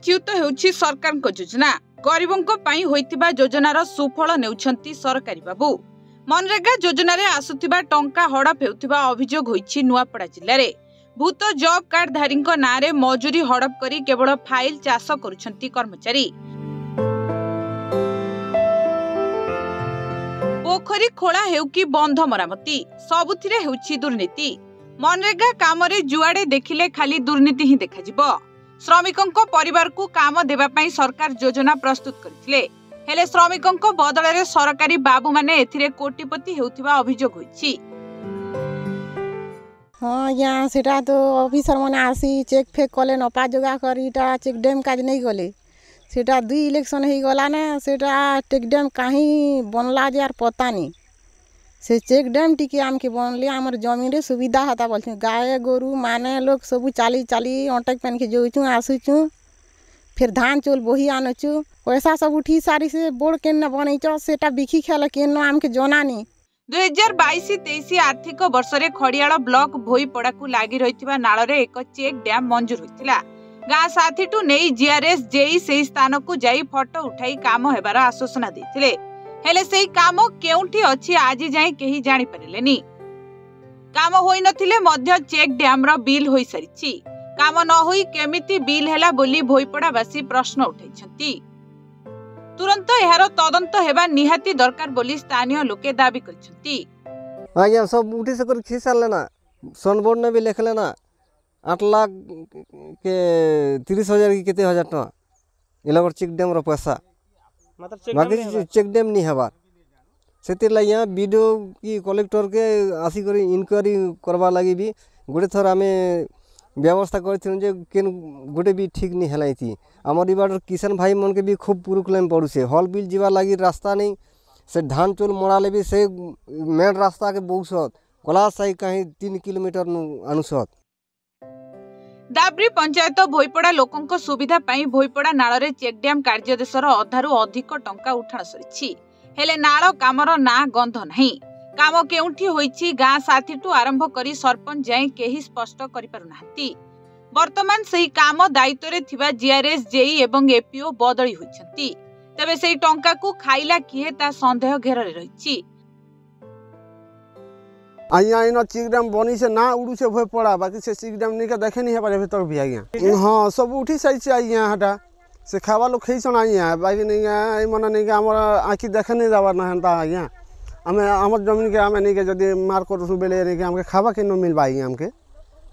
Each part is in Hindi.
च्युत हेउछि सरकारको योजना गरीबों पई होइतिबा योजनार सुफल नेउछंती सरकारी बाबू। मनरेगा योजना रे आसुथिबा टंका हड़प हेउथिबा अभियोग होइछि नुआपड़ा जिल्ला रे। भूत जॉब कार्ड धारीको नारे मजूरी हड़प करी केवल फाइल चाष करुछंती कर्मचारी। पोखरी खोला हेउ कि बंध मरामती सबुथिरे हेउछि दुर्नीति। मनरेगा काम रे जुआडे देखिले खाली दुर्नीति ही देखा जिवो। श्रमिकों परिवार को काम देवा पाई सरकार योजना प्रस्तुत करथिले, हेले श्रमिकों बदल रे सरकारी बाबू माने एथिरे कोटिपति हेउथिबा अभियोग होइछि। हाँ या सेटा तो ऑफिसर माने आसी चेक फेक कले नपा जोगा करीटा चेक डैम काज नहीं गले सेटा 2 इलेक्शन ही गला ना सेटा चेक डैम काहे बनला जे यार पता नहीं। से चेक डैम टिके आमके बनले आमर जमीन रे सुविधा हता बोलछे गाय गोरु माने लोग सब चाली चाली अटक पेन के जोइछु आसुछु फिर धान चोल बोही आनछु पैसा सब उठी सारी से बोर्ड केन बनैछ सेटा बिखी खेल केन आमके जनानी। 2022-23 आर्थिक वर्ष रे खड़ियाल ब्लॉक भोईपड़ा को लागी रहितिबा नाळ रे एक चेक डैम मंजूर होइतिला। गाँ साथीटू नेई जीआरएस जेई सेही स्थान को जाई फोटो उठाई काम हेबार आश्वासन दैथिले, हेले सेही काम केउठी अछि आजि जाय केही जानि परिलेनी। काम होई नथिले मध्य चेक डैम रो बिल होई सरिछि। काम न होई केमिति बिल हैला बोली भोईपड़ावासी प्रश्न उठाइछंती। तुरंत एहार तदंत हेबा निहाती दरकार बोली स्थानीय लोके दाबी करछंती। आज्ञा सब उठी से कर खिसा लेना सनबोर्ड ने भी लिख लेना 8 लाख के 30,000 की केते हजार टका इला चेक डैम रो पैसा बाकी चेक डैम नहीं हबार सेतिर ला यहाँ वीडियो की कलेक्टर के आसी करी इनक्वारी करवा लगी भी गोटे थर आमे व्यवस्था करथिन जे केन गोटे भी ठीक नहीं हलाई थी। हमर इबार किसान भाई मन के भी खूब प्रोब्लेम पड़ुसे हल बिल जीवा लगी रास्ता नहीं से धान चोल मोड़ाले भी से मेन रास्ता के बहुसत कलास साई कहीं 3 किलोमीटर अनुसत। दाबरी पंचायत भोईपड़ा लोकंक सुविधा पाई भोईपड़ा नाळ रे चेक डैम कार्यदेशर अधारु अधिक टंका उठाण सरिछि, हेले नाळ कामर ना गंध नाही। काम केउठी होइछि गाँ साथीटू आरंभ करी सरपंच जाय केही स्पष्ट करि पारु नाहंती। वर्तमान सेही काम दायित्व रे थिबा जीआरएस जेई एवं एपीओ बदली होइछंती, तबे सेही टंका को खाइला किए ता संदेह घेर रे रहिछि। आइया इन चेक डैम बनी से ना उड़ू से भय पड़ा बाकी से चेक डैम नहीं का देखे नहीं है पारे भीतर भी आइया हां सब उठी साइ से आइया हटा से खावा लो खैसन आइया बाकी नहीं आई मन नहीं का हमर आखी देखे नहीं जावा ना हंता आइया हमें हमर जमीन के हमें नहीं के जदी मार करसु बेले नहीं के हमके खावा के न मिल बाई हमके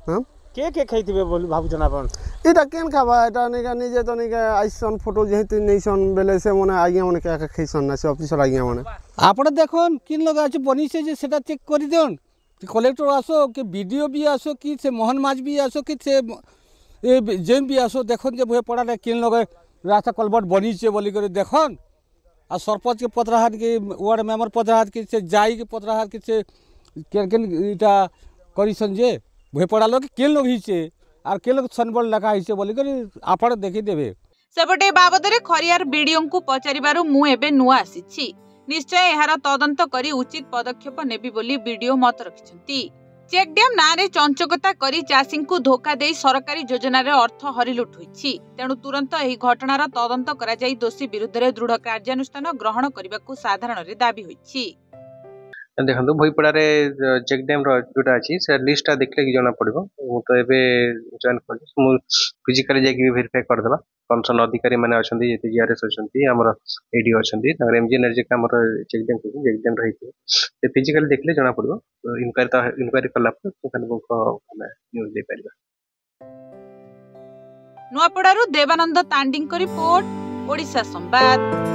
हम के खैतिबे बोल भाबु जनाबन एटा केन खावा एटा नहीं का निजे तो नहीं का आइसन फोटो जेहित नहीं सन बेले से मने आइया मने के खैसन ना से ऑफिसर आइया मने आपण देखन किन लगा अछि बनी से जे सेटा चेक करि देन कलेक्टर आसो कि वीडियो भी आसो कि से मोहन माज भी आसो कि से जेम भी आसो देखन जे भय पड़ा किन लगे रास्ता कलबट बनी से बोली कर देखन आ सरपंच के पत्रहाट के वार्ड मेंबर पत्रहाट के से जाई के पत्रहाट के से केन इटा करिसन जे भय पड़ा लोग केन लोग हिचे आर केन लोग सनबल लगा हिचे बोली कर आपण देखि देबे। सेपटे बाबद रे खरियार बीडीओ को पचारिबारु मु एबे नुआ आसीछि, निश्चय एहार तदंत करी उचित पदक्षेप नेबी बोली बीडीओ मत रखिछंती। चेक डैम नारे चंचकता करी चाषी को धोखा दे सरकारी योजना रे अर्थ हरिलुट होइछि, तेणु तुरंत एही घटनार तदंत करा जाई दोषी विरुद्ध रे दृढ़ कार्यानुष्ठान ग्रहण करबाकू साधारण रे दाबी होइछि। देखो भोईपड़ा रे चेक डैम रो जोटा अछि से लिस्ट देखले कि जना पड़िबो मु तो एबे जॉइन कर मु फिजिकली जाके वेरीफाई कर देबा कंसर्न अधिकारी माने अछंती जेते जीआरएस अछंती हमर एडी अछंती तार एमजीएनआर जे हमर चेक डैम रहिते से फिजिकली देखले जना पड़िबो इंक्वायरी करला पर तखन को हमें न्यूज़ दे परिबा। नुआपड़ारु देवानंद तांडिंग को रिपोर्ट, ओडिशा संवाद।